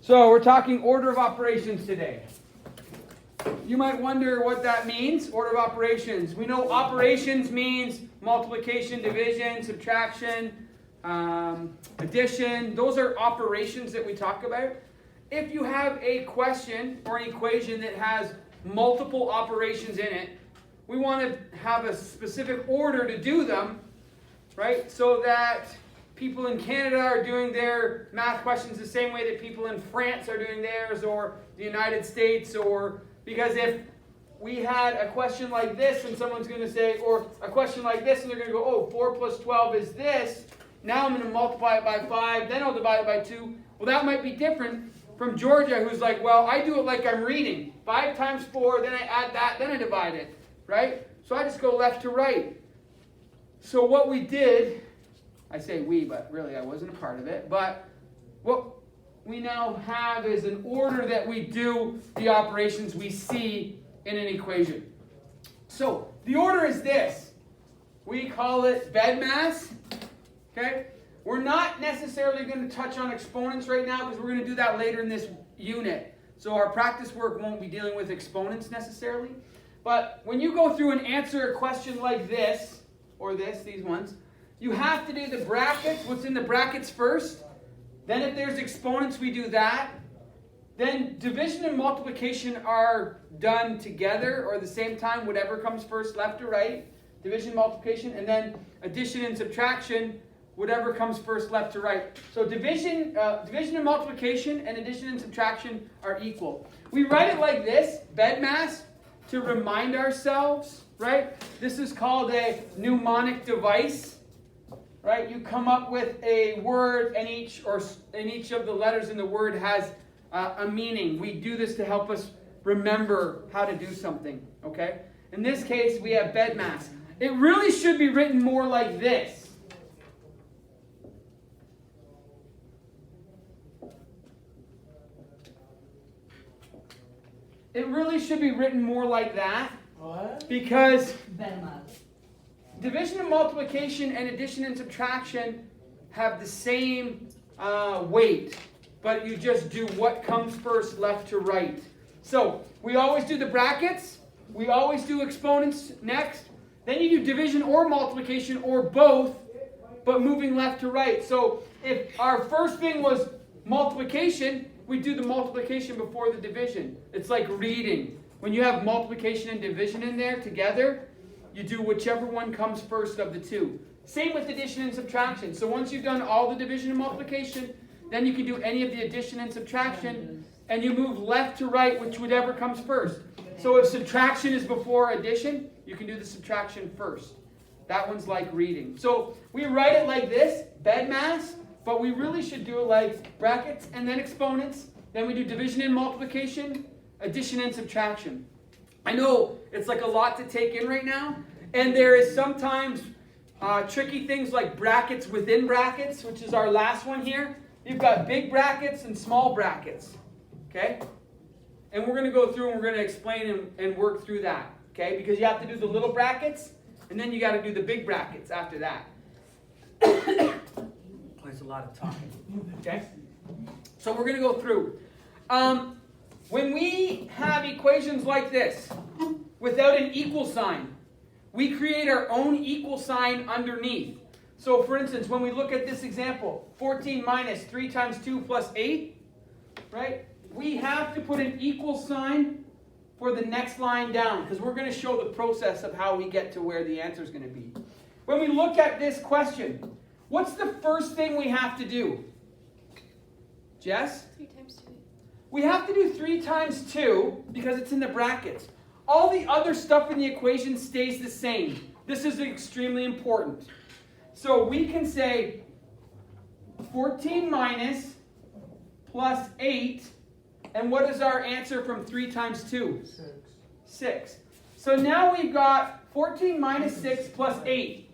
So we're talking order of operations today. You might wonder what that means, order of operations. We know operations means multiplication, division, subtraction, addition. Those are operations that we talk about. If you have a question or an equation that has multiple operations in it, we want to have a specific order to do them, right? So that people in Canada are doing their math questions the same way that people in France are doing theirs, or the United States, or because if we had a question like this and someone's going to say, or a question like this and they're going to go, oh, 4 plus 12 is this. Now I'm going to multiply it by 5, then I'll divide it by 2. Well, that might be different from Georgia, who's like, well, I do it like I'm reading. 5 times 4, then I add that, then I divide it, right? So I just go left to right. So what we did, I say we, but really I wasn't a part of it, but what we now have is an order that we do the operations we see in an equation. So the order is this. We call it BEDMAS. Okay? We're not necessarily going to touch on exponents right now because we're going to do that later in this unit. So our practice work won't be dealing with exponents necessarily. But when you go through and answer a question like this, or this, these ones, you have to do the brackets, what's in the brackets first. Then if there's exponents, we do that. Then division and multiplication are done together or at the same time, whatever comes first, left or right. Division, multiplication, and then addition and subtraction, whatever comes first, left to right. So division and multiplication and addition and subtraction are equal. We write it like this, BEDMAS, to remind ourselves, right? This is called a mnemonic device. Right? You come up with a word, and each of the letters in the word has a meaning. We do this to help us remember how to do something. Okay? In this case, we have BEDMAS. It really should be written more like this. It really should be written more like that. What? Because BEDMAS. Division and multiplication and addition and subtraction have the same weight, but you just do what comes first, left to right. So we always do the brackets, we always do exponents next, then you do division or multiplication or both, but moving left to right. So if our first thing was multiplication, we do the multiplication before the division. It's like reading. When you have multiplication and division in there together, you do whichever one comes first of the two. Same with addition and subtraction. So once you've done all the division and multiplication, then you can do any of the addition and subtraction, and you move left to right, whichever comes first. So if subtraction is before addition, you can do the subtraction first. That one's like reading. So we write it like this, BEDMAS, but we really should do it like brackets and then exponents. Then we do division and multiplication, addition and subtraction. I know it's like a lot to take in right now, and there is sometimes tricky things like brackets within brackets, which is our last one here. You've got big brackets and small brackets, okay? And we're going to go through and we're going to explain and work through that, okay? Because you have to do the little brackets, and then you got to do the big brackets after that. There's a lot of talking, okay? So we're going to go through. When we have equations like this, without an equal sign, we create our own equal sign underneath. So for instance, when we look at this example, 14 minus 3 times 2 plus 8, right? We have to put an equal sign for the next line down, because we're going to show the process of how we get to where the answer is going to be. When we look at this question, what's the first thing we have to do? Jess? 3 times 2. We have to do 3 times 2 because it's in the brackets. All the other stuff in the equation stays the same. This is extremely important. So we can say 14 minus plus 8. And what is our answer from 3 times 2? 6. So now we've got 14 minus 6 plus 8.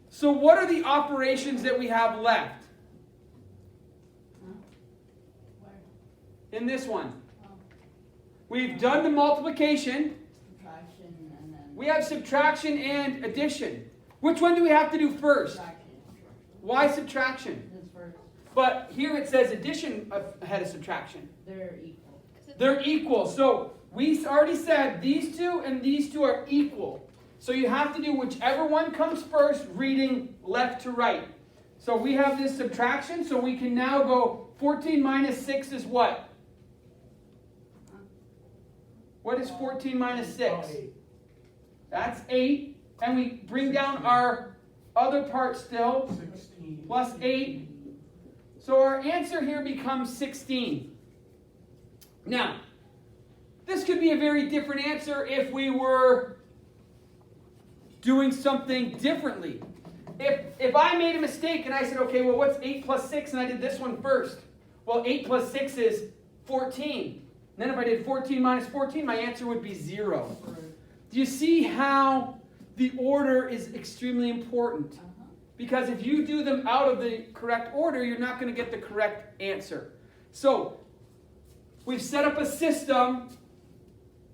So what are the operations that we have left? In this one. We've done the multiplication. We have subtraction and addition. Which one do we have to do first? Why subtraction? But here it says addition ahead of subtraction. They're equal. They're equal. So we already said these two and these two are equal. So you have to do whichever one comes first, reading left to right. So we have this subtraction, so we can now go 14 minus 6 is what? What is 14 minus 6? That's 8. And we bring down our other part still, 16. plus 8. So our answer here becomes 16. Now, this could be a very different answer if we were doing something differently. If I made a mistake and I said, okay, well, what's 8 plus 6? And I did this one first. Well, 8 plus 6 is 14. And then if I did 14 minus 14, my answer would be 0. Do you see how the order is extremely important? Because if you do them out of the correct order, you're not going to get the correct answer. So, we've set up a system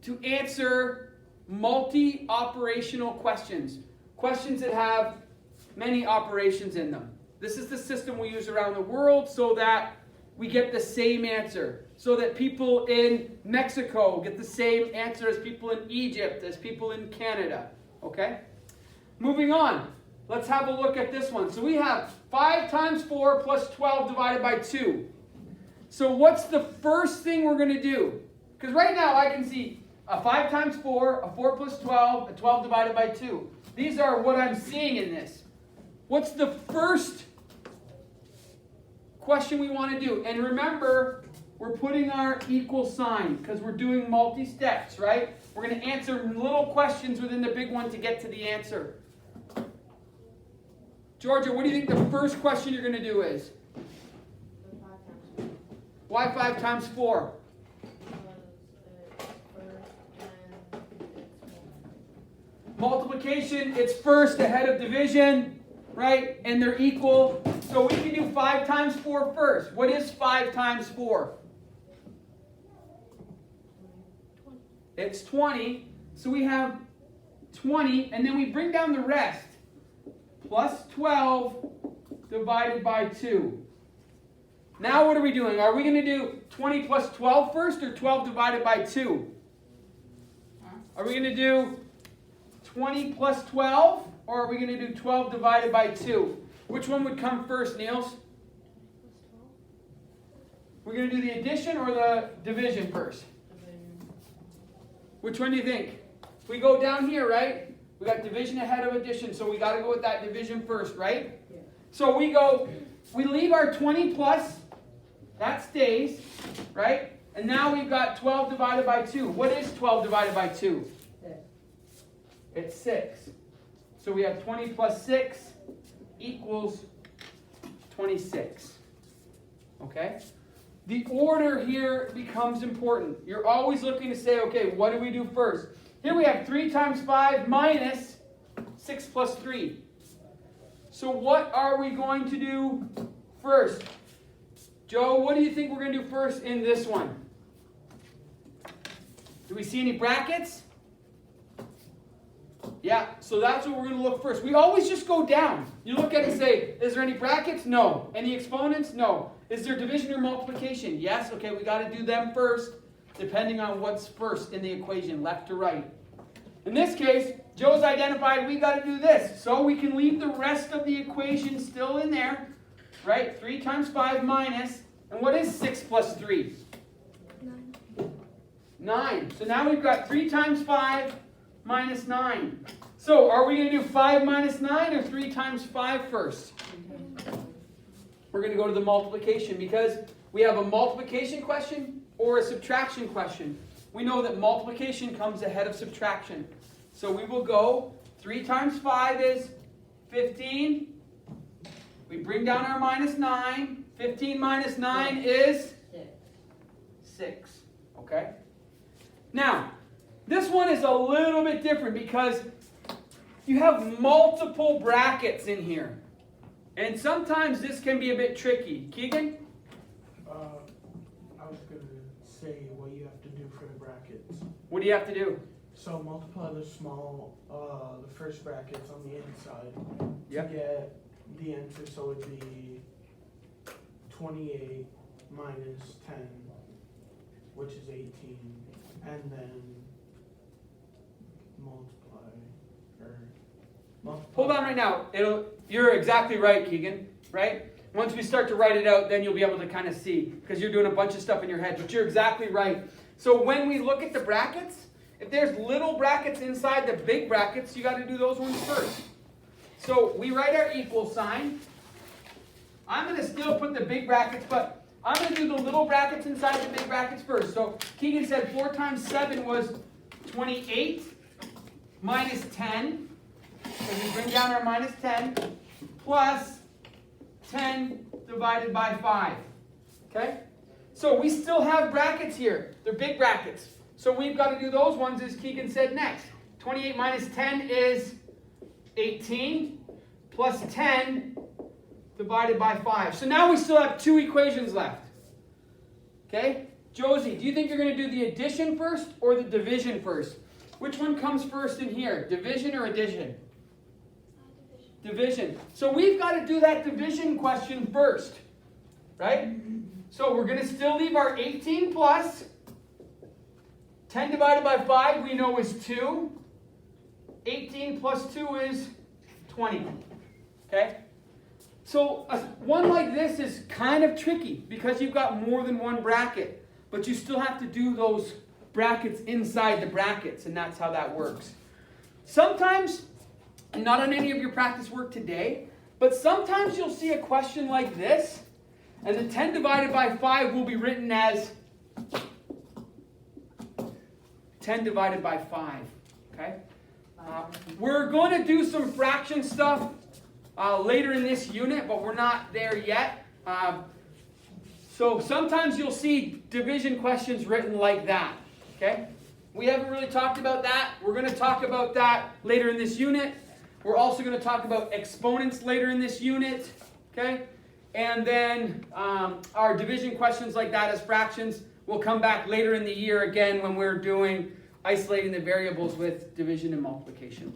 to answer multi-operational questions. Questions that have many operations in them. This is the system we use around the world so that we get the same answer. So that people in Mexico get the same answer as people in Egypt, as people in Canada. Okay? Moving on. Let's have a look at this one. So we have 5 times 4 plus 12 divided by 2. So what's the first thing we're going to do? Because right now I can see a 5 times 4, a 4 plus 12, a 12 divided by 2. These are what I'm seeing in this. What's the first question we want to do? And remember, we're putting our equal sign because we're doing multi-steps, right? We're going to answer little questions within the big one to get to the answer. Georgia, what do you think the first question you're going to do is? 5 times 4. Why 5 times 4? Multiplication, it's first ahead of division, right? And they're equal. So we can do 5 times 4 first. What is 5 times 4? It's 20. So we have 20, and then we bring down the rest. Plus 12 divided by 2. Now what are we doing? Are we going to do 20 plus 12 first or 12 divided by 2? Are we going to do 20 plus 12 or are we going to do 12 divided by 2? Which one would come first, Niels? We're going to do the addition or the division first? Which one do you think? We go down here, right? We got division ahead of addition, so we got to go with that division first, right? Yeah. So we leave our 20 plus, that stays, right? And now we've got 12 divided by 2. What is 12 divided by 2? 6. It's 6. So we have 20 plus 6 equals 26. Okay? The order here becomes important. You're always looking to say, okay, what do we do first? Here we have 3 times 5 minus 6 plus 3. So what are we going to do first? Joe, what do you think we're going to do first in this one? Do we see any brackets? Yeah, so that's what we're going to look first. We always just go down. You look at it and say, is there any brackets? No. Any exponents? No. Is there division or multiplication? Yes. Okay, we got to do them first, depending on what's first in the equation, left to right. In this case, Joe's identified we got to do this. So we can leave the rest of the equation still in there, right? 3 times 5 minus, and what is 6 plus 3? 9. So now we've got 3 times 5 minus 9. So are we going to do 5 minus 9 or 3 times 5 first? We're going to go to the multiplication because we have a multiplication question or a subtraction question. We know that multiplication comes ahead of subtraction. So we will go 3 times 5 is 15. We bring down our minus 9. 15 minus 9 is 6. Okay? Now, this one is a little bit different because you have multiple brackets in here. And sometimes this can be a bit tricky. Keegan? I was going to say what you have to do for the brackets. What do you have to do? So multiply the first brackets on the inside Yep. to get the answer. So it would be 28 minus 10, which is 18, and then multiply. Hold on right now. You're exactly right, Keegan, right? Once we start to write it out, then you'll be able to kind of see, because you're doing a bunch of stuff in your head, but you're exactly right. So when we look at the brackets, if there's little brackets inside the big brackets, you got to do those ones first. So we write our equal sign. I'm going to still put the big brackets, but I'm going to do the little brackets inside the big brackets first. So Keegan said 4 times 7 was 28 minus 10. So we bring down our minus 10 plus 10 divided by 5. Okay? So we still have brackets here. They're big brackets. So we've got to do those ones as Keegan said next. 28 minus 10 is 18 plus 10 divided by 5. So now we still have 2 equations left. Okay? Josie, do you think you're going to do the addition first or the division first? Which one comes first in here? Division or addition? Division. So we've got to do that division question first. Right? So we're going to still leave our 18 plus 10 divided by 5 we know is 2. 18 plus 2 is 20. Okay? So one like this is kind of tricky because you've got more than one bracket. But you still have to do those brackets inside the brackets, and that's how that works. Sometimes, and not on any of your practice work today, but sometimes you'll see a question like this, and the 10 divided by 5 will be written as 10 divided by 5. Okay? We're going to do some fraction stuff later in this unit, but we're not there yet. So sometimes you'll see division questions written like that. Okay? We haven't really talked about that. We're going to talk about that later in this unit. We're also going to talk about exponents later in this unit. Okay? And then our division questions like that as fractions will come back later in the year again when we're doing isolating the variables with division and multiplication.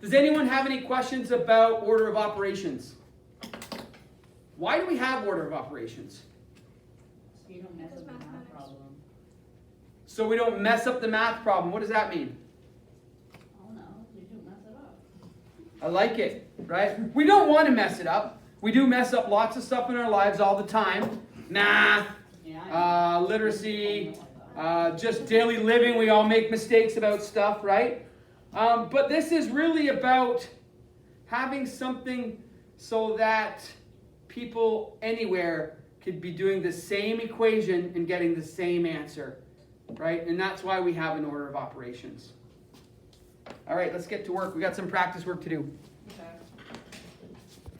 Does anyone have any questions about order of operations? Why do we have order of operations? So you don't mess up the math problem. So we don't mess up the math problem. What does that mean? Oh no, you don't mess it up. I like it, right? We don't want to mess it up. We do mess up lots of stuff in our lives all the time. Math, literacy, just daily living. We all make mistakes about stuff, right? But this is really about having something so that people anywhere could be doing the same equation and getting the same answer, right? And that's why we have an order of operations. All right, let's get to work. We got some practice work to do.